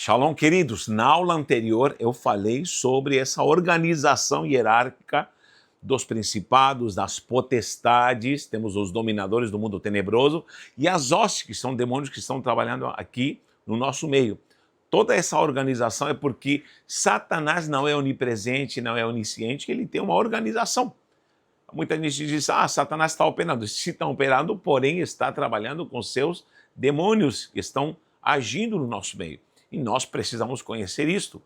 Shalom, queridos. Na aula anterior eu falei sobre essa organização hierárquica dos principados, das potestades, temos os dominadores do mundo tenebroso e as hostes, que são demônios que estão trabalhando aqui no nosso meio. Toda essa organização é porque Satanás não é onipresente, não é onisciente, ele tem uma organização. Muita gente diz, Satanás está operando. Se está operando, porém está trabalhando com seus demônios que estão agindo no nosso meio. E nós precisamos conhecer isto.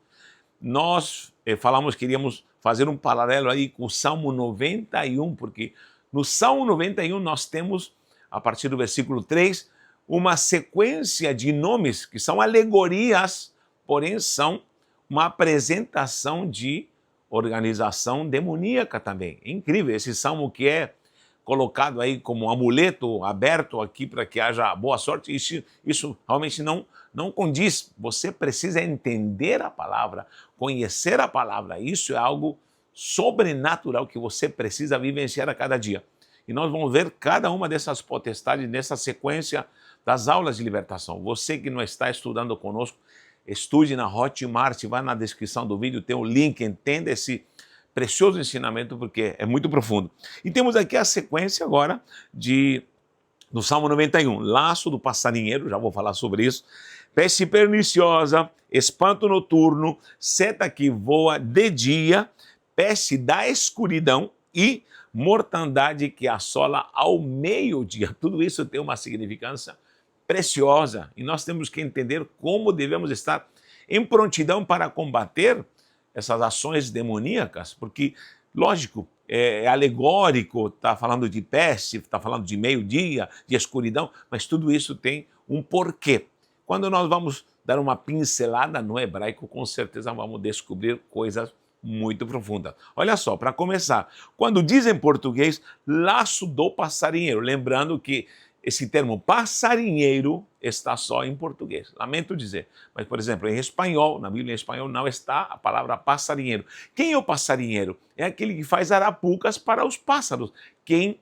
Nós falamos que iríamos fazer um paralelo aí com o Salmo 91, porque no Salmo 91 nós temos, a partir do versículo 3, uma sequência de nomes que são alegorias, porém são uma apresentação de organização demoníaca também. É incrível esse salmo que é colocado aí como um amuleto aberto aqui para que haja boa sorte. Isso realmente não condiz. Você precisa entender a palavra, conhecer a palavra. Isso é algo sobrenatural que você precisa vivenciar a cada dia. E nós vamos ver cada uma dessas potestades nessa sequência das aulas de libertação. Você que não está estudando conosco, estude na Hotmart, vá na descrição do vídeo, tem o link, entenda esse precioso ensinamento porque é muito profundo. E temos aqui a sequência agora do Salmo 91, laço do passarinheiro, já vou falar sobre isso, peste perniciosa, espanto noturno, seta que voa de dia, peste da escuridão e mortandade que assola ao meio-dia. Tudo isso tem uma significância preciosa e nós temos que entender como devemos estar em prontidão para combater essas ações demoníacas, porque, lógico, é alegórico, está falando de peste, está falando de meio-dia, de escuridão, mas tudo isso tem um porquê. Quando nós vamos dar uma pincelada no hebraico, com certeza vamos descobrir coisas muito profundas. Olha só, para começar, quando diz em português, laço do passarinheiro, lembrando que esse termo passarinheiro está só em português, lamento dizer. Mas, por exemplo, em espanhol, na Bíblia em espanhol, não está a palavra passarinheiro. Quem é o passarinheiro? É aquele que faz arapucas para os pássaros. Quem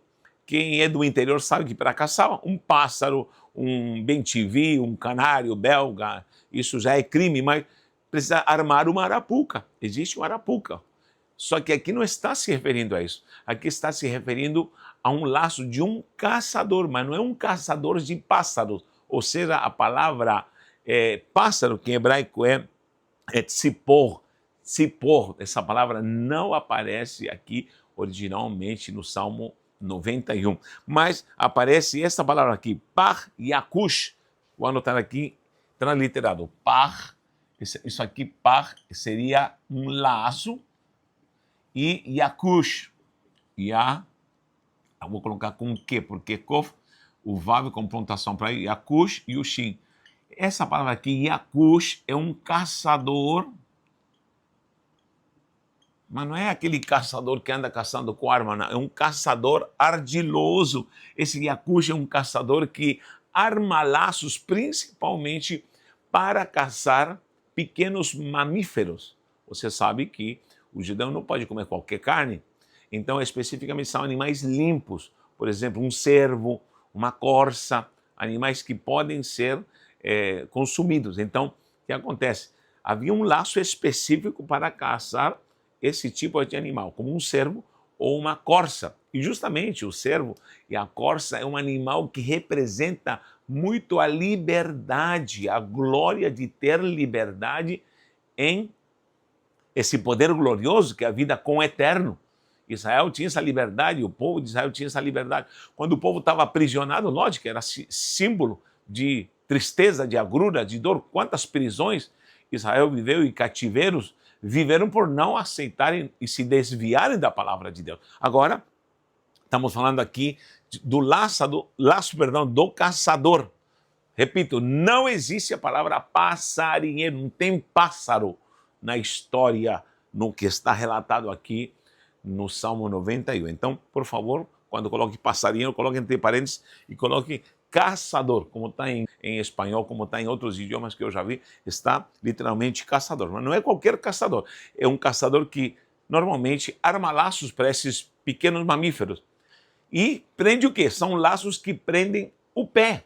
é do interior sabe que para caçar um pássaro, um bem-te-vi, um canário belga, isso já é crime, mas precisa armar uma arapuca. Existe uma arapuca. Só que aqui não está se referindo a isso. Aqui está se referindo a um laço de um caçador, mas não é um caçador de pássaros. Ou seja, a palavra pássaro, que em hebraico é tzipor. Tzipor, essa palavra não aparece aqui originalmente no Salmo 91. Mas aparece essa palavra aqui, par yakush. Vou anotar aqui, transliterado. Par, isso aqui, par, seria um laço. E yakush, eu vou colocar com o quê? Porque kof, o vav com pontuação para yakush e o shin. Essa palavra aqui, yakush, é um caçador, mas não é aquele caçador que anda caçando com arma, não. É um caçador ardiloso. Esse yakush é um caçador que arma laços principalmente para caçar pequenos mamíferos. Você sabe que o judeu não pode comer qualquer carne, então especificamente são animais limpos, por exemplo, um cervo, uma corça, animais que podem ser consumidos. Então, o que acontece? Havia um laço específico para caçar esse tipo de animal, como um cervo ou uma corça. E justamente o cervo e a corça é um animal que representa muito a liberdade, a glória de ter liberdade em esse poder glorioso que é a vida com o eterno. Israel tinha essa liberdade, o povo de Israel tinha essa liberdade. Quando o povo estava aprisionado, lógico, era símbolo de tristeza, de agrura, de dor. Quantas prisões Israel viveu e cativeiros viveram por não aceitarem e se desviarem da palavra de Deus. Agora, estamos falando aqui do laço do caçador. Repito, não existe a palavra passarinheiro, não tem pássaro na história, no que está relatado aqui no Salmo 91. Então, por favor, quando coloque passarinheiro, coloque entre parênteses e coloque caçador, como está em espanhol, como está em outros idiomas que eu já vi, está literalmente caçador. Mas não é qualquer caçador, é um caçador que normalmente arma laços para esses pequenos mamíferos. E prende o quê? São laços que prendem o pé.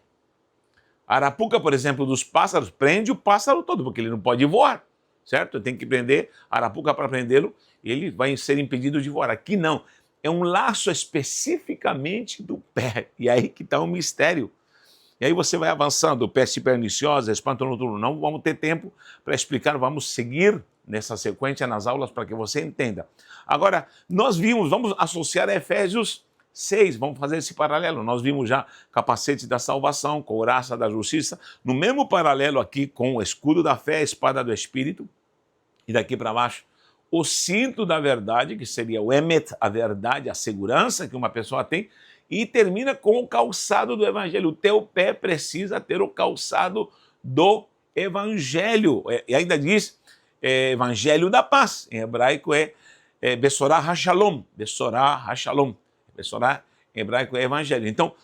A arapuca, por exemplo, dos pássaros, prende o pássaro todo, porque ele não pode voar, certo? Tem que prender a arapuca para prendê-lo, ele vai ser impedido de voar. Aqui não, é um laço especificamente do pé, e aí que está o mistério. E aí você vai avançando, peste perniciosa, espanto noturno. Não vamos ter tempo para explicar, vamos seguir nessa sequência nas aulas para que você entenda. Agora, nós vimos, vamos associar a Efésios 6, vamos fazer esse paralelo. Nós vimos já capacete da salvação, couraça da justiça, no mesmo paralelo aqui com o escudo da fé, a espada do Espírito, e daqui para baixo, o cinto da verdade, que seria o emet, a verdade, a segurança que uma pessoa tem, e termina com o calçado do Evangelho. O teu pé precisa ter o calçado do Evangelho. E ainda diz Evangelho da paz. Em hebraico é Besorá HaShalom. Besorá HaShalom. Besorá em hebraico é Evangelho. Então,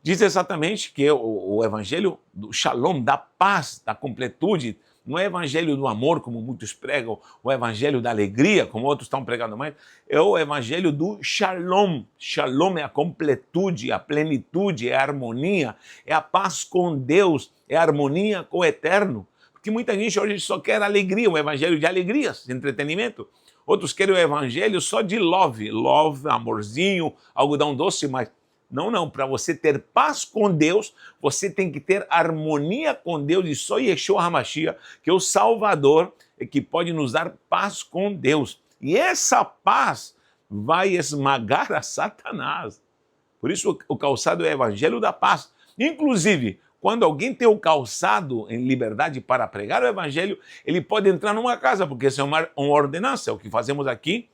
diz exatamente que o Evangelho do Shalom, da paz, da completude, não é evangelho do amor, como muitos pregam, o evangelho da alegria, como outros estão pregando mais, é o evangelho do shalom. Shalom é a completude, a plenitude, é a harmonia, é a paz com Deus, é a harmonia com o eterno. Porque muita gente hoje só quer alegria, um evangelho de alegrias, de entretenimento. Outros querem o evangelho só de love, amorzinho, algodão doce, mas não, para você ter paz com Deus, você tem que ter harmonia com Deus, e só Yeshua HaMashiach, que é o Salvador, que pode nos dar paz com Deus. E essa paz vai esmagar a Satanás. Por isso o calçado é o evangelho da paz. Inclusive, quando alguém tem o calçado em liberdade para pregar o evangelho, ele pode entrar numa casa, porque isso é uma ordenança, é o que fazemos aqui.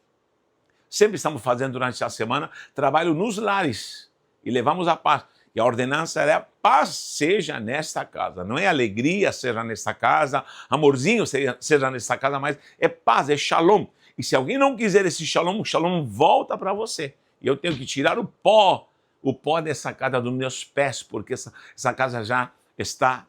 Sempre estamos fazendo durante a semana trabalho nos lares. E levamos a paz. E a ordenança é a paz seja nesta casa. Não é alegria seja nesta casa, amorzinho seja nesta casa, mas é paz, é shalom. E se alguém não quiser esse shalom, o shalom volta para você. E eu tenho que tirar o pó dessa casa dos meus pés, porque essa casa já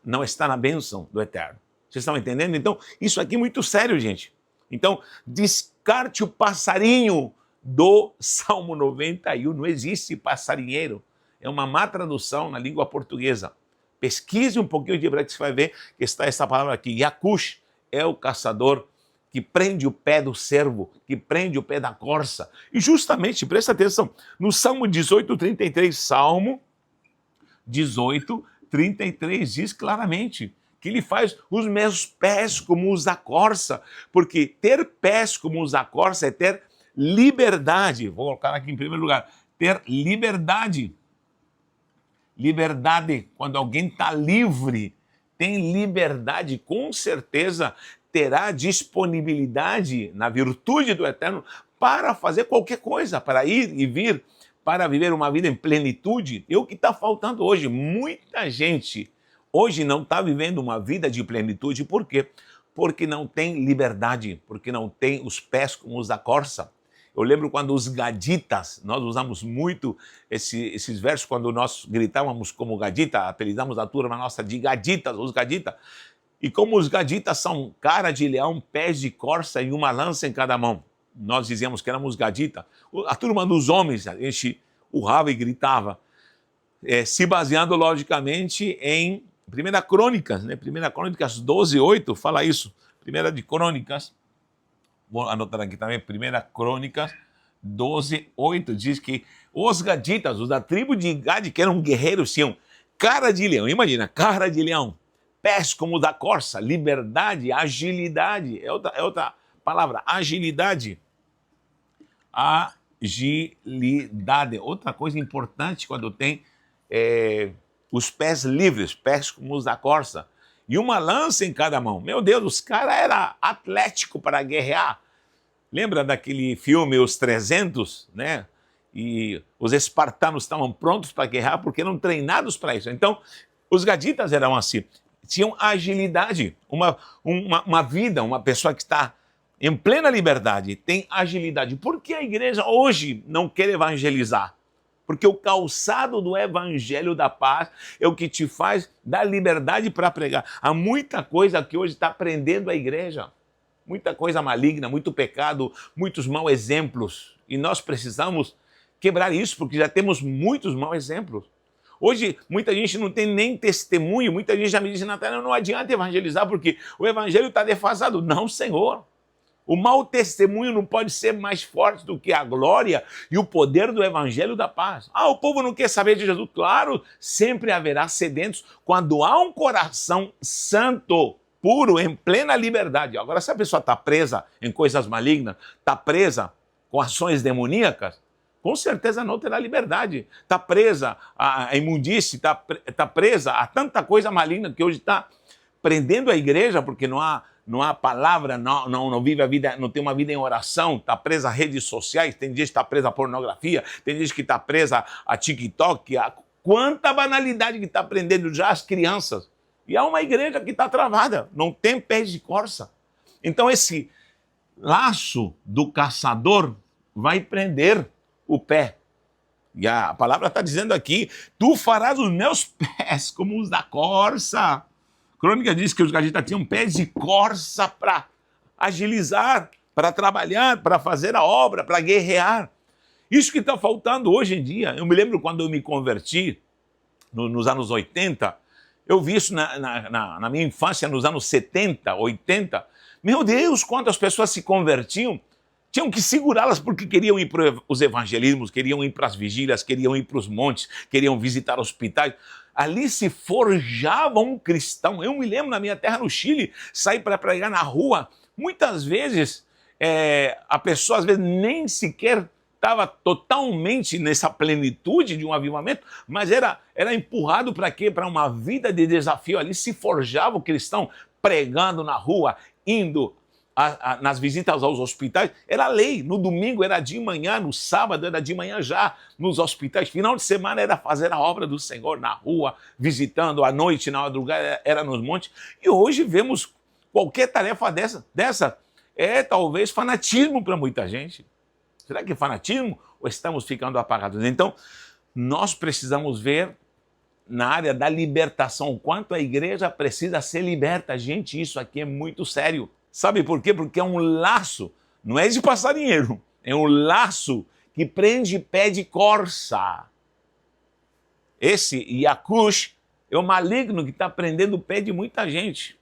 não está na bênção do Eterno. Vocês estão entendendo? Então, isso aqui é muito sério, gente. Então, descarte o passarinho do Salmo 91, não existe passarinheiro, é uma má tradução na língua portuguesa. Pesquise um pouquinho de hebraico, você vai ver que está essa palavra aqui, Yakush, é o caçador que prende o pé do cervo, que prende o pé da corça. E justamente, presta atenção, no Salmo 18:33, Salmo 18:33 diz claramente que ele faz os meus pés como os da corça, porque ter pés como os da corça é ter liberdade. Vou colocar aqui em primeiro lugar, ter liberdade. Liberdade, quando alguém está livre, tem liberdade, com certeza terá disponibilidade na virtude do Eterno para fazer qualquer coisa, para ir e vir, para viver uma vida em plenitude. É o que está faltando hoje. Muita gente hoje não está vivendo uma vida de plenitude. Por quê? Porque não tem liberdade, porque não tem os pés como os da corça. Eu lembro quando os gaditas, nós usamos muito esses versos quando nós gritávamos como gadita, apelidamos a turma nossa de gaditas, os gaditas. E como os gaditas são cara de leão, pés de corça e uma lança em cada mão, nós dizíamos que éramos gaditas. A turma dos homens enche o rabo e gritava, se baseando logicamente em 1 Crônicas, né? 1 Crônicas 12:8 fala isso. 1 de Crônicas, vou anotar aqui também, 1 Crônicas 12:8 diz que os gaditas, os da tribo de Gad, que eram guerreiros, tinham cara de leão, imagina, cara de leão, pés como da corça, liberdade, agilidade, é outra palavra, agilidade. Agilidade, outra coisa importante quando tem os pés livres, pés como os da corça, e uma lança em cada mão. Meu Deus, os caras eram atléticos para guerrear. Lembra daquele filme Os 300, né? E os espartanos estavam prontos para guerrear porque eram treinados para isso. Então, os gaditas eram assim, tinham agilidade, uma vida, uma pessoa que está em plena liberdade, tem agilidade. Por que a igreja hoje não quer evangelizar? Porque o calçado do evangelho da paz é o que te faz dar liberdade para pregar. Há muita coisa que hoje está prendendo a igreja. Muita coisa maligna, muito pecado, muitos maus exemplos. E nós precisamos quebrar isso, porque já temos muitos maus exemplos. Hoje, muita gente não tem nem testemunho, muita gente já me disse, Natália, não adianta evangelizar porque o evangelho está defasado. Não, Senhor. O mau testemunho não pode ser mais forte do que a glória e o poder do evangelho da paz. Ah, o povo não quer saber de Jesus. Claro, sempre haverá sedentos quando há um coração santo, puro, em plena liberdade. Agora, se a pessoa está presa em coisas malignas, está presa com ações demoníacas, com certeza não terá liberdade. Está presa a imundície, está presa a tanta coisa maligna que hoje está prendendo a igreja, porque não há palavra, não vive a vida, não tem uma vida em oração, está presa a redes sociais, tem gente que está presa a pornografia, tem gente que está presa a TikTok, quanta banalidade que está prendendo já as crianças. E há uma igreja que está travada, não tem pés de corça. Então esse laço do caçador vai prender o pé. E a palavra está dizendo aqui, tu farás os meus pés como os da corça. Crônica diz que os gaditas tinham pés de corça para agilizar, para trabalhar, para fazer a obra, para guerrear. Isso que está faltando hoje em dia. Eu me lembro quando eu me converti, nos anos 80, eu vi isso na minha infância, nos anos 70, 80. Meu Deus, quantas pessoas se convertiam, tinham que segurá-las porque queriam ir para os evangelismos, queriam ir para as vigílias, queriam ir para os montes, queriam visitar hospitais. Ali se forjava um cristão. Eu me lembro na minha terra, no Chile, sair para pregar na rua. Muitas vezes, a pessoa às vezes nem sequer estava totalmente nessa plenitude de um avivamento, mas era empurrado para quê? Para uma vida de desafio. Ali se forjava o cristão pregando na rua, indo nas visitas aos hospitais, era lei. No domingo era de manhã, no sábado era de manhã já nos hospitais. Final de semana era fazer a obra do Senhor na rua, visitando, à noite, na madrugada, era nos montes. E hoje vemos qualquer tarefa dessa talvez fanatismo para muita gente. Será que é fanatismo ou estamos ficando apagados? Então, nós precisamos ver na área da libertação o quanto a igreja precisa ser liberta. Gente, isso aqui é muito sério. Sabe por quê? Porque é um laço, não é de passarinheiro, é um laço que prende pé de corça. Esse Yakush é o maligno que está prendendo o pé de muita gente.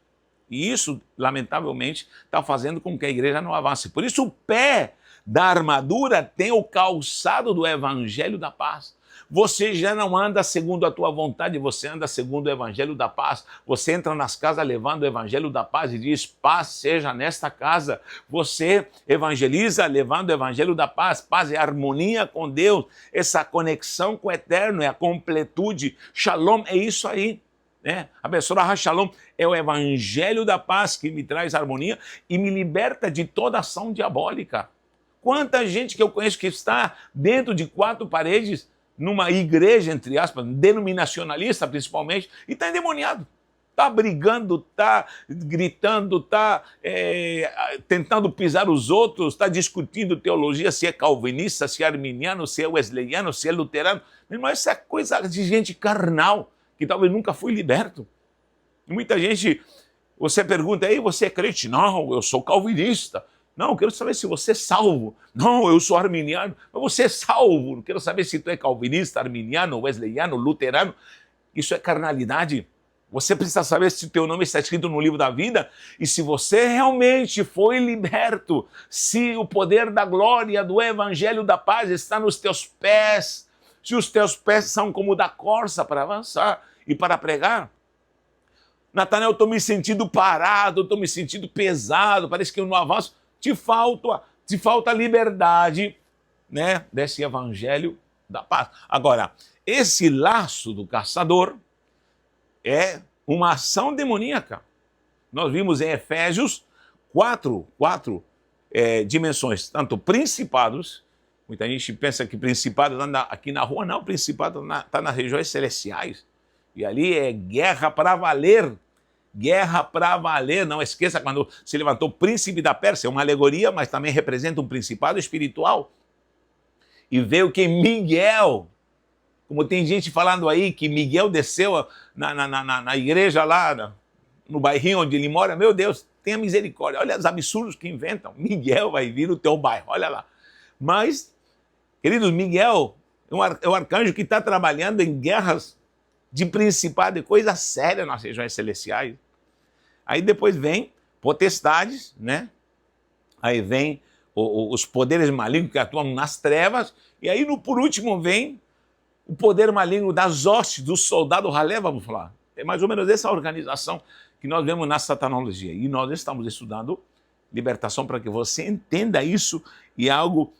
E isso, lamentavelmente, está fazendo com que a igreja não avance. Por isso o pé da armadura tem o calçado do evangelho da paz. Você já não anda segundo a tua vontade, você anda segundo o evangelho da paz. Você entra nas casas levando o evangelho da paz e diz, paz seja nesta casa. Você evangeliza levando o evangelho da paz. Paz é harmonia com Deus, essa conexão com o eterno, é a completude. Shalom é isso aí. A Bessorah Shalom é o evangelho da paz que me traz harmonia e me liberta de toda ação diabólica. Quanta gente que eu conheço que está dentro de quatro paredes, numa igreja, entre aspas, denominacionalista principalmente, e está endemoniado. Está brigando, está gritando, está tentando pisar os outros, está discutindo teologia, se é calvinista, se é arminiano, se é wesleyano, se é luterano. Mas isso é coisa de gente carnal, que talvez nunca foi liberto. E muita gente, você pergunta, ei, você é crente? Não, eu sou calvinista. Não, eu quero saber se você é salvo. Não, eu sou arminiano. Mas você é salvo. Não quero saber se tu é calvinista, arminiano, wesleyano, luterano. Isso é carnalidade. Você precisa saber se o teu nome está escrito no livro da vida e se você realmente foi liberto, se o poder da glória do evangelho da paz está nos teus pés, se os teus pés são como o da corça para avançar e para pregar. Natanael, eu estou me sentindo parado, estou me sentindo pesado, parece que eu não avanço. Te falta liberdade, desse evangelho da paz. Agora, esse laço do caçador é uma ação demoníaca. Nós vimos em Efésios quatro dimensões, tanto principados, muita gente pensa que principado anda aqui na rua, não, principado está nas regiões celestiais, e ali é guerra para valer. Guerra para valer, não esqueça quando se levantou o príncipe da Pérsia, é uma alegoria, mas também representa um principado espiritual. E veio que Miguel, como tem gente falando aí que Miguel desceu na igreja lá, no bairrinho onde ele mora, meu Deus, tenha misericórdia, olha os absurdos que inventam, Miguel vai vir no teu bairro, olha lá. Mas, queridos, Miguel é o arcanjo que está trabalhando em guerras de principado, de coisa séria nas regiões celestiais. Aí depois vem potestades, né? Aí vem os poderes malignos que atuam nas trevas, e aí por último vem o poder maligno das hostes, do soldado ralé, vamos falar. É mais ou menos essa organização que nós vemos na satanologia. E nós estamos estudando libertação para que você entenda isso, e é algo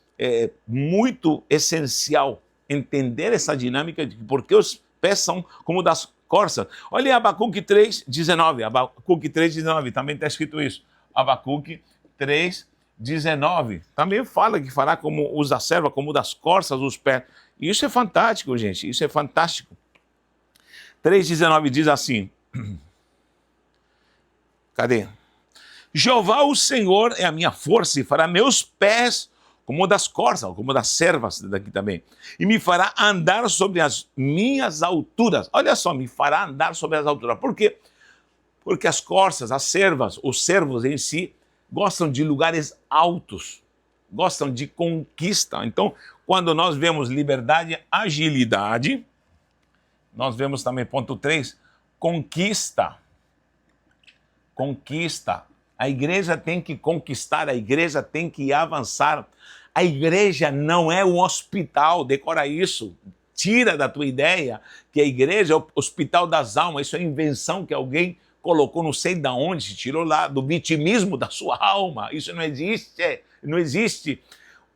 muito essencial entender essa dinâmica de porque os pés são como das corças. Olha Abacuque 3:19. Abacuque 3:19, também está escrito isso. Abacuque 3:19. Também fala que fará como os da serva, como das corças, os pés. E isso é fantástico, gente. Isso é fantástico. 3:19 diz assim. Cadê? Jeová, o Senhor, é a minha força e fará meus pés como das corças, como das servas daqui também. E me fará andar sobre as minhas alturas. Olha só, me fará andar sobre as alturas. Por quê? Porque as corças, as servas, os servos em si, gostam de lugares altos, gostam de conquista. Então, quando nós vemos liberdade e agilidade, nós vemos também, ponto 3, conquista. Conquista. A igreja tem que conquistar, a igreja tem que avançar. A igreja não é um hospital, decora isso. Tira da tua ideia que a igreja é o hospital das almas. Isso é invenção que alguém colocou, não sei de onde, se tirou lá do vitimismo da sua alma. Isso não existe, não existe.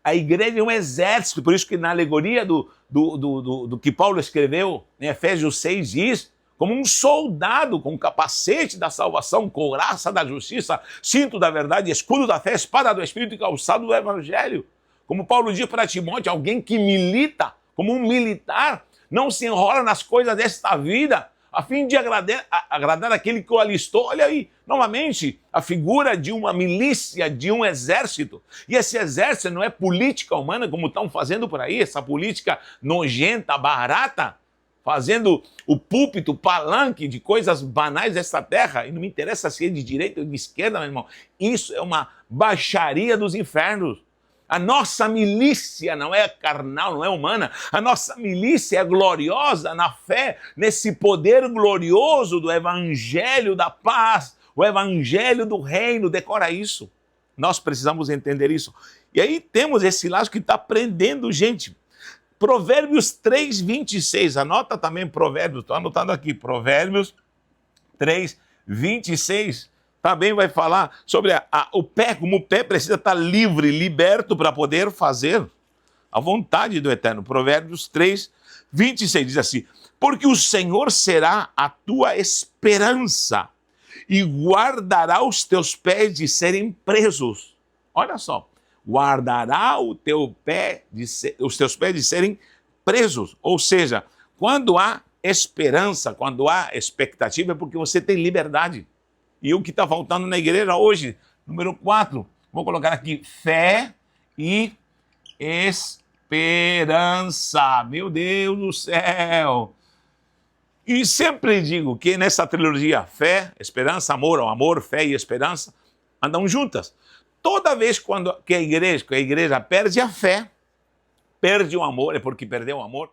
A igreja é um exército, por isso que na alegoria do que Paulo escreveu, em Efésios 6 diz, como um soldado com capacete da salvação, couraça da justiça, cinto da verdade, escudo da fé, espada do Espírito e calçado do Evangelho. Como Paulo diz para Timóteo, alguém que milita, como um militar, não se enrola nas coisas desta vida, a fim de agradar aquele que o alistou. Olha aí, novamente, a figura de uma milícia, de um exército. E esse exército não é política humana, como estão fazendo por aí, essa política nojenta, barata, fazendo o púlpito, o palanque de coisas banais desta terra, e não me interessa se é de direita ou de esquerda, meu irmão. Isso é uma baixaria dos infernos. A nossa milícia não é carnal, não é humana. A nossa milícia é gloriosa na fé, nesse poder glorioso do evangelho da paz, o evangelho do reino. Decora isso. Nós precisamos entender isso. E aí temos esse laço que está prendendo gente. Provérbios 3:26. Anota também Provérbios, estou anotando aqui. Provérbios 3:26. Também vai falar sobre o pé, como o pé precisa estar livre, liberto para poder fazer a vontade do Eterno. Provérbios 3:26 diz assim: porque o Senhor será a tua esperança e guardará os teus pés de serem presos. Olha só, guardará os teus pés de serem presos. Ou seja, quando há esperança, quando há expectativa, é porque você tem liberdade. E o que está faltando na igreja hoje, número 4, vou colocar aqui, fé e esperança. Meu Deus do céu! E sempre digo que nessa trilogia, fé, esperança, amor, o amor, fé e esperança, andam juntas. Toda vez que a igreja perde a fé, perde o amor, é porque perdeu o amor,